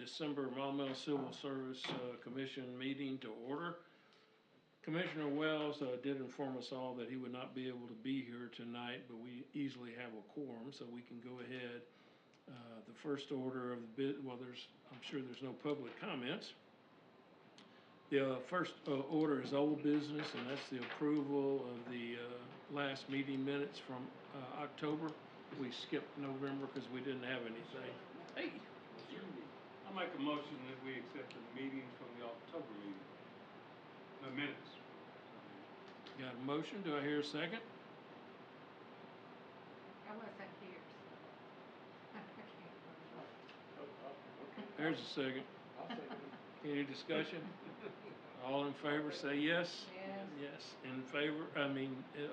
December Maumelle Civil Service Commission meeting to order. Commissioner Wells did inform us all that he would not be able to be here tonight, but we easily have a quorum, so we can go ahead. The first order of the bid, well, I'm sure there's no public comments. The first order is old business, and that's the approval of the last meeting minutes from October. We skipped November because we didn't have anything. Hey. I'll make a motion that we accept the meetings from the October meeting. The minutes. Got a motion? Do I hear a second? I wasn't here. There's a second. Any discussion? All in favor say yes. Yes. Yes. In favor,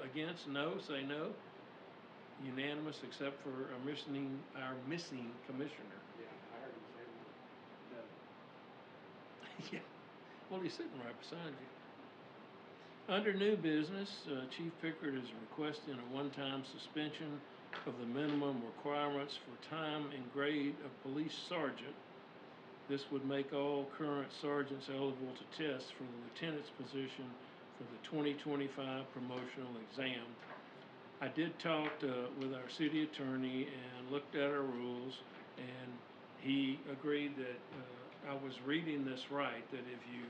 against, no, say no. Unanimous except for our missing commissioner. Yeah, I heard you say Yeah. Well, he's sitting right beside you. Under new business, Chief Pickard is requesting a one-time suspension of the minimum requirements for time and grade of police sergeant. This would make all current sergeants eligible to test for the lieutenant's position for the 2025 promotional exam. I did talk with our city attorney and looked at our rules, and he agreed that I was reading this right, that if you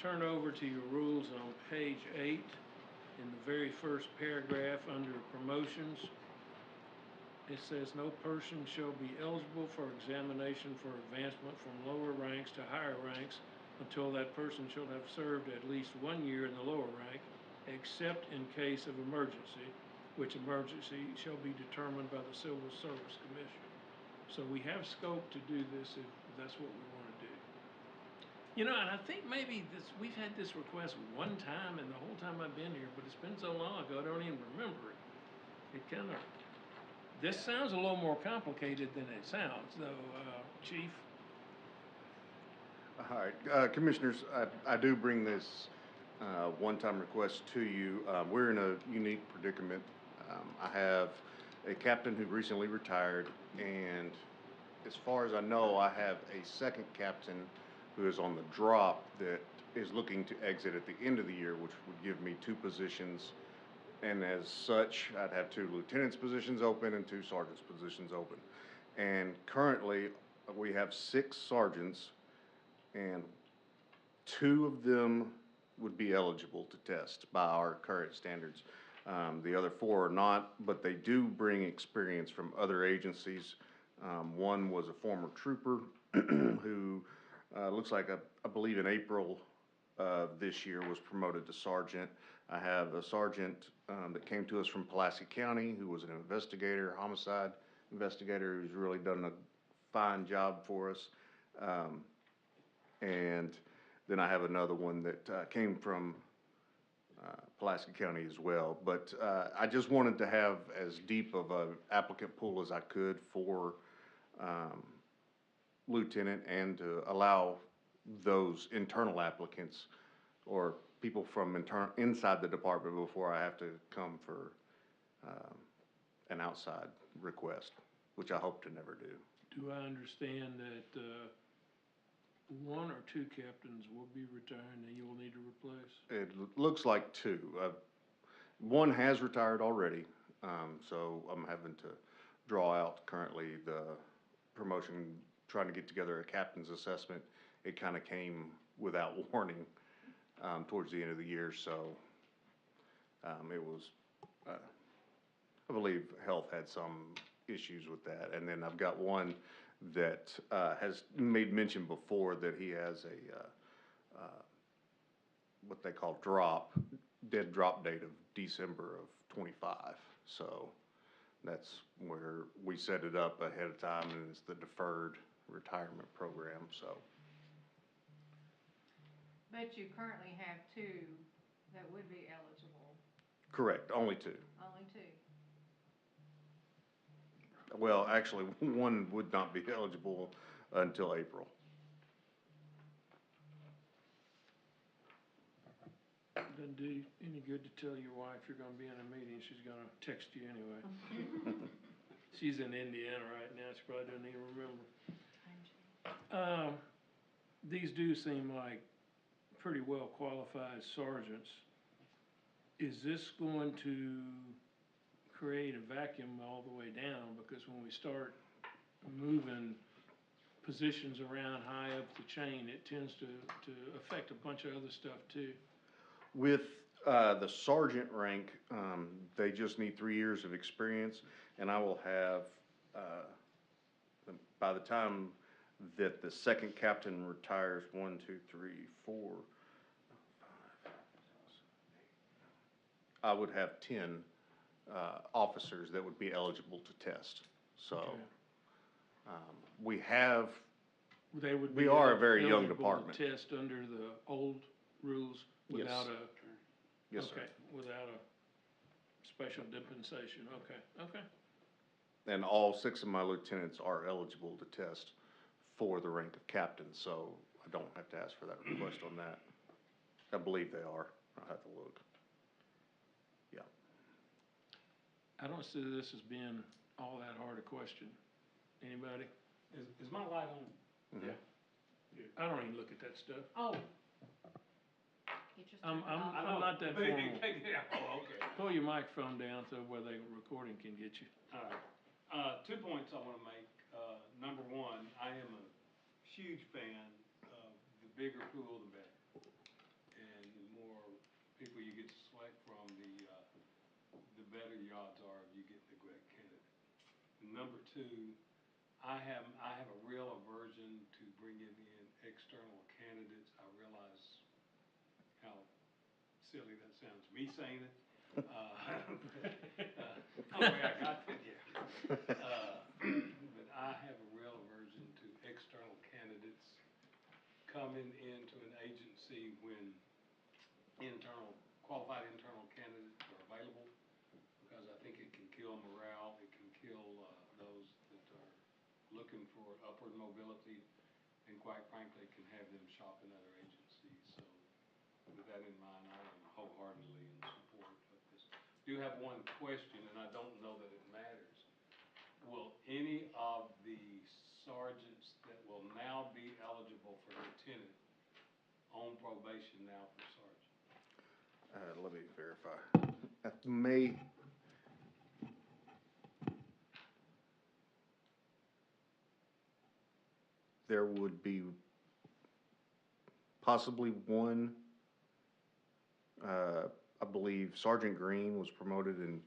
turn over to your rules on page 8, in the very first paragraph under promotions, it says no person shall be eligible for examination for advancement from lower ranks to higher ranks until that person shall have served at least 1 year in the lower rank, except in case of emergency, which emergency shall be determined by the Civil Service Commission. So we have scope to do this if that's what we want to do. You know, and I think maybe we've had this request one time in the whole time I've been here, but it's been so long ago I don't even remember it. It kind of, this sounds a little more complicated than it sounds, though, Chief. All right, Commissioners, I do bring this one-time request to you. We're in a unique predicament. I have a captain who recently retired, and as far as I know, I have a second captain who is on the drop that is looking to exit at the end of the year, which would give me 2 positions. And as such, I'd have 2 lieutenants' positions open and 2 sergeants' positions open. And currently, we have 6 sergeants, and 2 of them would be eligible to test by our current standards. The other 4 are not, but they do bring experience from other agencies. One was a former trooper who looks like, I believe in April this year was promoted to sergeant. I have a sergeant that came to us from Pulaski County who was an investigator, homicide investigator, who's really done a fine job for us. And then I have another one that came from Pulaski County as well. But I just wanted to have as deep of an applicant pool as I could for lieutenant, and to allow those internal applicants or people from inside the department before I have to come for an outside request, which I hope to never do. Do I understand that 1 or 2 captains will be retiring and you will need to replace? It looks like 2. One has retired already, so I'm having to draw out currently the promotion, trying to get together a captain's assessment. It kind of came without warning towards the end of the year, so it was, I believe health had some issues with that. And then I've got one that has made mention before that he has a what they call dead drop date of December of 25. So that's where we set it up ahead of time, and it's the deferred retirement program. So. But you currently have 2 that would be eligible. Correct, only 2. Only 2. Well, actually, one would not be eligible until April. Doesn't do you any good to tell your wife you're gonna be in a meeting. She's gonna text you anyway. She's in Indiana right now. She probably doesn't even remember. These do seem like pretty well qualified sergeants. Is this going to create a vacuum all the way down? Because when we start moving positions around high up the chain, it tends to affect a bunch of other stuff too. With the sergeant rank, they just need 3 years of experience, and I will have, by the time that the second captain retires, 1, 2, 3, 4, 5, 6, 8, I would have 10 officers that would be eligible to test. So, Okay. we have, They would We be are a very young eligible to department. test under the old rules without a, yes, sir. okay, without a special dispensation, okay. And all 6 of my lieutenants are eligible to test for the rank of captain, so I don't have to ask for that request on that. I believe they are. I'll have to look. Yeah. I don't see this as being all that hard a question. Anybody? Is my light on? Mhm. Yeah. I don't even look at that stuff. Oh. He just I'm turned it off. I'm not that formal. Oh, okay. Pull your microphone down so where the recording can get you. All right. 2 points I want to make. Number one, I am a huge fan of the bigger pool, the better. And the more people you get to select from, the better the odds are of you getting a great candidate. And number two, I have a real aversion to bringing in external candidates. I realize how silly that sounds, me saying it. Oh, yeah, I got that, yeah. But I have a real aversion to external candidates coming into an agency when qualified internal candidates are available, because I think it can kill morale, it can kill those that are looking for upward mobility, and quite frankly, can have them shop in other agencies. So with that in mind, I am wholeheartedly in support of this. Do have one question, and I don't know that it matters. Will any of the sergeants that will now be eligible for lieutenant on probation now for sergeant? Let me verify. May. There would be possibly one, I believe Sergeant Green was promoted in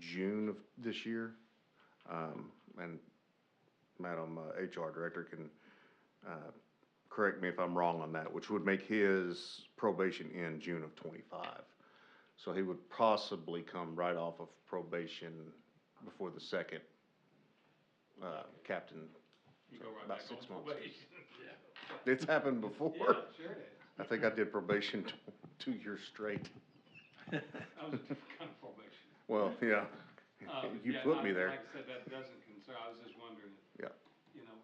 June of this year. And Madam HR Director can correct me if I'm wrong on that, which would make his probation end June of '25. So he would possibly come right off of probation before the second captain. You go right About back 6 on months. probation. It's happened before. Yeah, sure it is. I think I did probation 2 years straight. That was a different kind of probation. Well, yeah. You Yeah, put me there. Like I said, that doesn't concern, I was just wondering if, Yeah. you know,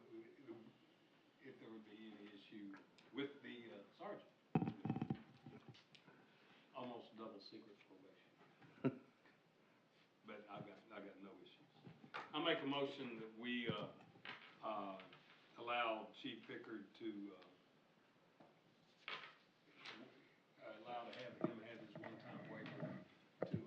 if there would be any issue with the sergeant. Almost double secret probation. But I got no issues. I make a motion that we, allow Chief Pickard to, allow to have him have his one-time waiver to,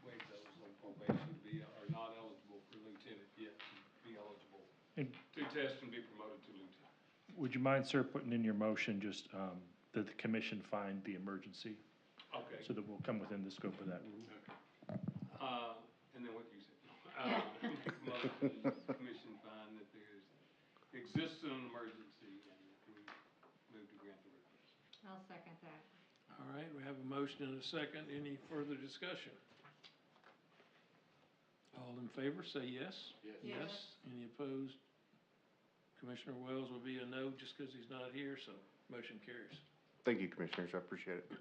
waive those on probation, are not eligible for lieutenant yet, to be eligible to test and be promoted to lieutenant. Would you mind, sir, putting in your motion just that the commission find the emergency, Okay. so that we'll come within the scope of that rule? Okay. And then what you said. Make a motion, the commission find that exists an emergency and that we move to grant the request. I'll second that. All right, we have a motion and a second. Any further discussion? All in favor, say yes. Yes. Any opposed? Commissioner Wells will be a no just because he's not here, so motion carries. Thank you, Commissioners. I appreciate it.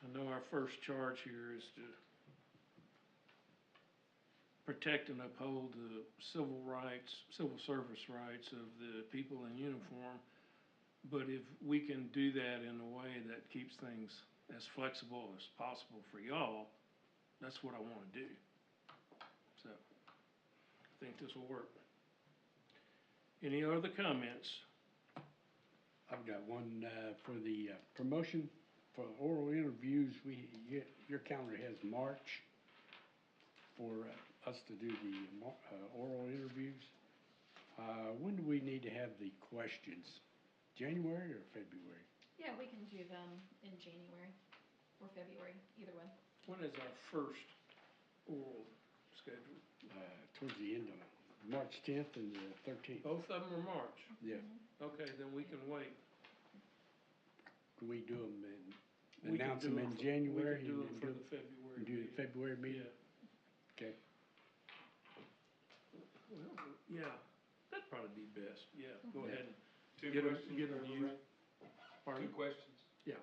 I know our first charge here is to protect and uphold the civil rights, civil service rights of the people in uniform. But if we can do that in a way that keeps things as flexible as possible for y'all, that's what I wanna do. So, I think this will work. Any other comments? I've got one, for the promotion for oral interviews. Your calendar has March for us to do the oral interviews. When do we need to have the questions? January or February? Yeah, we can do them in January or February, either one. When is our first oral scheduled? Towards the end of March 10th and the 13th. Both of them are March? Yeah. Okay, then we can wait. Can we do them We can announce do them it in for- January? We can do and it for the February Do the meeting. February meeting? Yeah, Okay. well, yeah, that'd probably be best, yeah, go Yeah. ahead and Two get them, questions get for them to you. everybody? Pardon? Two questions? Yeah.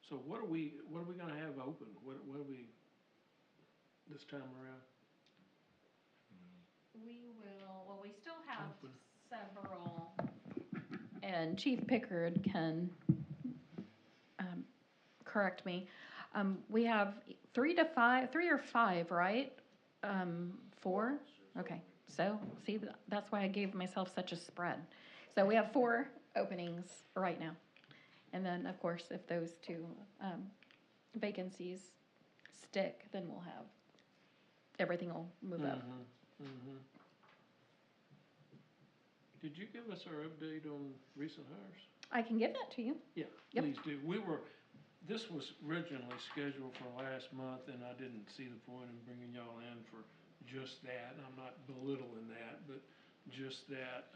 So what are we gonna have open? What are we, this time around? We will, well, we still have Open. several, and Chief Pickard can correct me. We have 3 or 5, right? 4? Okay, so, see, that's why I gave myself such a spread. So we have 4 openings right now. And then, of course, if those 2 vacancies stick, then we'll have, everything will move up. Mhm. Did you give us our update on recent hires? I can give that to you. Yeah, Yep. please do. This was originally scheduled for last month, and I didn't see the point in bringing y'all in for just that. And I'm not belittling that, but just that.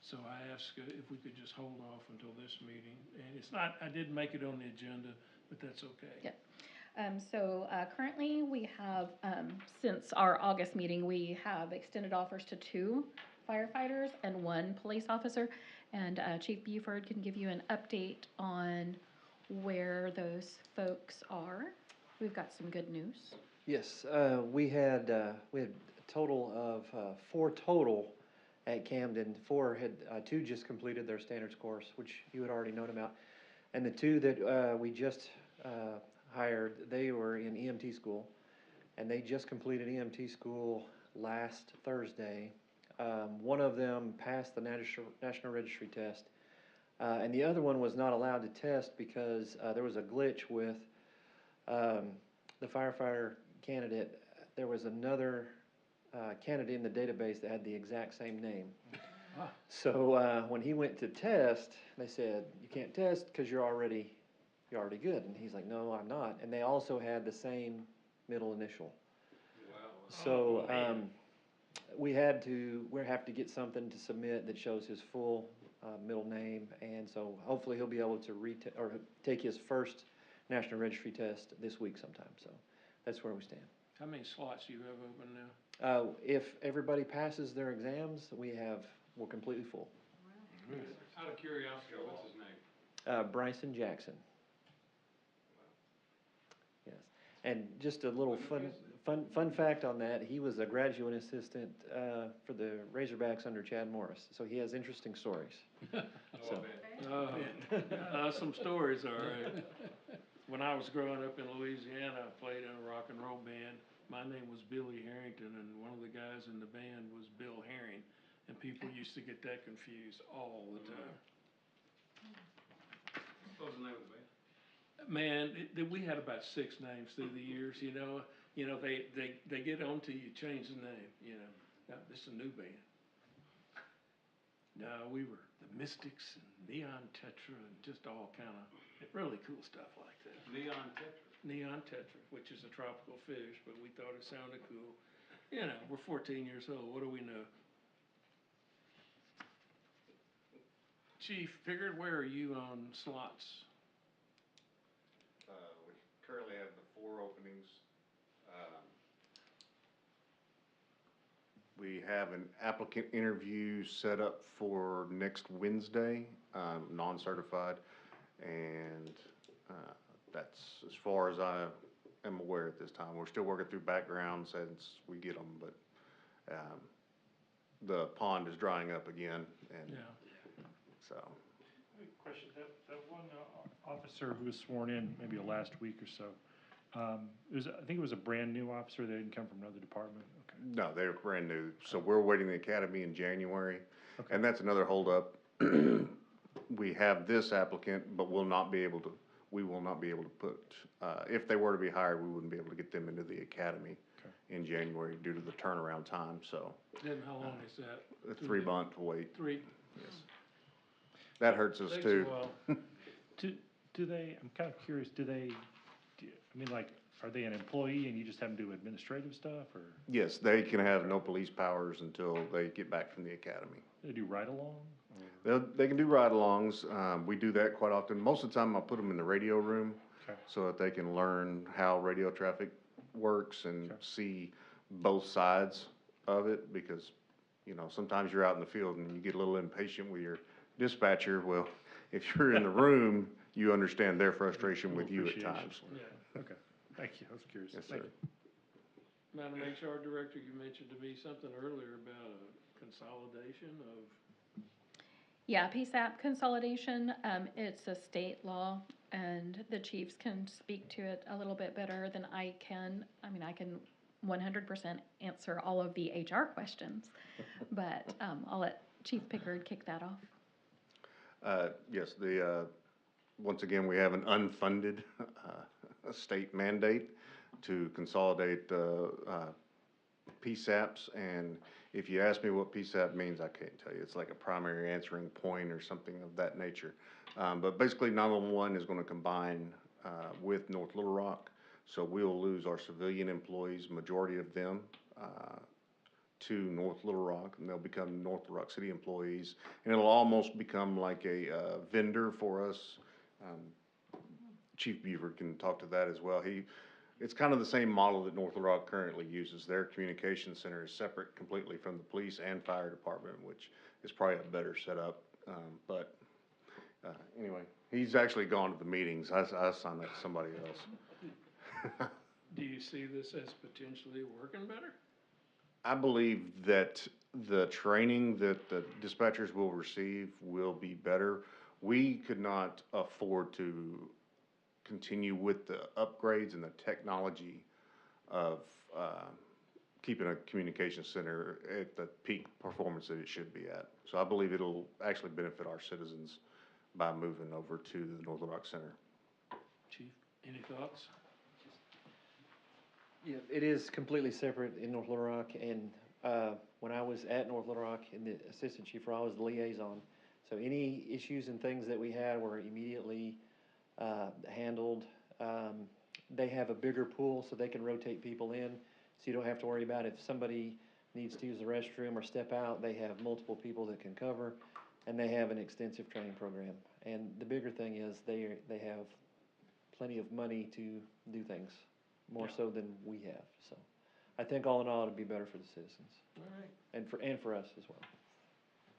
So I asked if we could just hold off until this meeting. And it's not, I didn't make it on the agenda, but that's okay. Yep. So currently, we have, since our August meeting, we have extended offers to 2 firefighters and 1 police officer. And Chief Buford can give you an update on where those folks are. We've got some good news. Yes, we had a total of 4 total at Camden. 4 had 2 just completed their standards course, which you had already known about, and the 2 that we just hired, they were in EMT school, and they just completed EMT school last Thursday. One of them passed the National Registry test, and the other one was not allowed to test because there was a glitch with the firefighter candidate. There was another candidate in the database that had the exact same name. Ah. So when he went to test, they said, "You can't test because you're already good." And he's like, "No, I'm not." And they also had the same middle initial. Wow. So Oh, man. we have to get something to submit that shows his full middle name, and so hopefully he'll be able to take his first National Registry test this week sometime. So that's where we stand. How many slots do you have open now? If everybody passes their exams, we're completely full. Out of curiosity, what's his name? Bryson Jackson. Yes, and just a little fun fact on that, he was a graduate assistant for the Razorbacks under Chad Morris, so he has interesting stories. So, Some stories, all right. When I was growing up in Louisiana, I played in a rock and roll band. My name was Billy Harrington, and one of the guys in the band was Bill Herring, and people used to get that confused all the time. What was the name of the band? Man, we had about 6 names through the years, you know. They get on to you, change the name, you know. Now, this is a new band. No, we were the Mystics and Neon Tetra and just all kind of really cool stuff like that. Neon Tetra. Neon Tetra, which is a tropical fish, but we thought it sounded cool. You know, we're 14 years old, what do we know? Chief Pickard, where are you on slots? We currently have the 4 openings. We have an applicant interview set up for next Wednesday, non-certified, and that's as far as I am aware at this time. We're still working through backgrounds as we get them, but the pond is drying up again, and Yeah. so. Question, that one officer who was sworn in maybe last week or so, I think it was a brand-new officer, they didn't come from another department, okay. No, they're brand new, so we're waiting the academy in January, Okay. and that's another holdup. We have this applicant, but we will not be able to put, if they were to be hired, we wouldn't be able to get them into the academy Okay. in January due to the turnaround time, so Then how long is that? a 3-month wait. 3? That hurts us Takes a too. while. Do they, I'm kind of curious, I mean, like, are they an employee and you just have them do administrative stuff, or Yes, they can have no police powers until they get back from the academy. they do ride-along? They can do ride-alongs, we do that quite often. Most of the time, I'll put them in the radio room Okay. so that they can learn how radio traffic works and Okay. see both sides of it, because, sometimes you're out in the field and you get a little impatient with your dispatcher. Well, if you're in the room, you understand their frustration with you at Appreciation times. for it. Yeah. Okay, thank you, I was curious. Yes, Thank sir. you. Madam HR Director, you mentioned to me something earlier about a consolidation of, Yeah, PSAP consolidation, it's a state law, and the chiefs can speak to it a little bit better than I can. I mean, I can 100% answer all of the HR questions, but I'll let Chief Pickard kick that off. Yes, once again, we have an unfunded, state mandate to consolidate, PSAPs, and if you ask me what PSAP means, I can't tell you. It's like a primary answering point or something of that nature. But basically, 911 is gonna combine, with North Little Rock, so we'll lose our civilian employees, majority of them, to North Little Rock, and they'll become North Little Rock City employees, and it'll almost become like a vendor for us. Chief Buford can talk to that as well. It's kind of the same model that North Little Rock currently uses. Their communication center is separate completely from the police and fire department, which is probably a better setup. Anyway, he's actually gone to the meetings. I assigned that to somebody else. do you see this as potentially working better? I believe that the training that the dispatchers will receive will be better. We could not afford to continue with the upgrades and the technology of keeping a communication center at the peak performance that it should be at. So I believe it'll actually benefit our citizens by moving over to the North Little Rock Center. Chief, any thoughts? Yeah, it is completely separate in North Little Rock, and when I was at North Little Rock, and the assistant chief, I was the liaison. So any issues and things that we had were immediately handled. They have a bigger pool, so they can rotate people in, so you don't have to worry about if somebody needs to use the restroom or step out, they have multiple people that can cover, and they have an extensive training program. And the bigger thing is they have plenty of money to do things, more so than we have. So I think all in all, it'd be better for the citizens All right. and for us as well.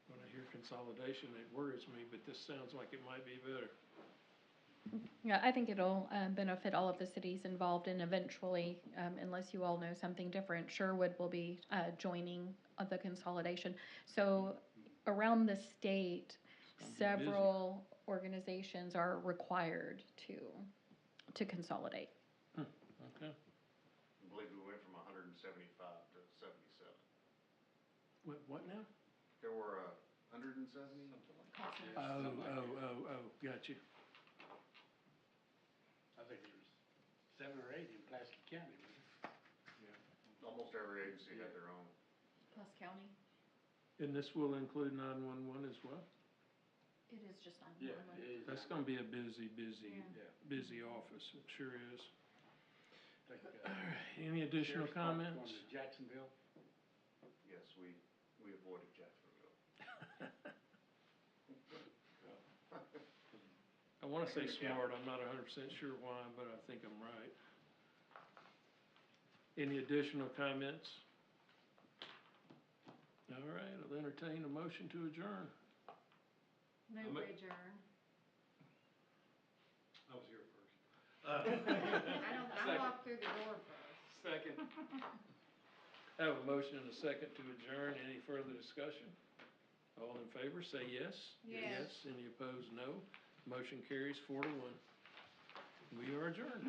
When I hear consolidation, it worries me, but this sounds like it might be better. Yeah, I think it'll benefit all of the cities involved, and eventually, unless you all know something different, Sherwood will be joining the consolidation. So around the state, It's gonna be busy. several organizations are required to consolidate. Okay. I believe we went from 175 to 77. What now? There were 170? Oh, got you. I think there's 7 or 8 in Pulaski County, wasn't there? Almost every agency had their own. Plus county, And this will include 911 as well? it is just Yeah, it is. That's gonna be a busy Yeah. office, it sure is. Like, Any additional Sheriff's Department comments? going to Jacksonville. Yes, we avoided Jacksonville. I wanna say smart, I'm not 100% sure why, but I think I'm right. Any additional comments? All right, I'll entertain a motion to adjourn. Move adjourn. I was here first. I walked through the door first. Second. I have a motion and a second to adjourn. Any further discussion? discussion? All in favor, say yes. Yes. Any opposed, no. Motion carries 4-1. We are adjourned.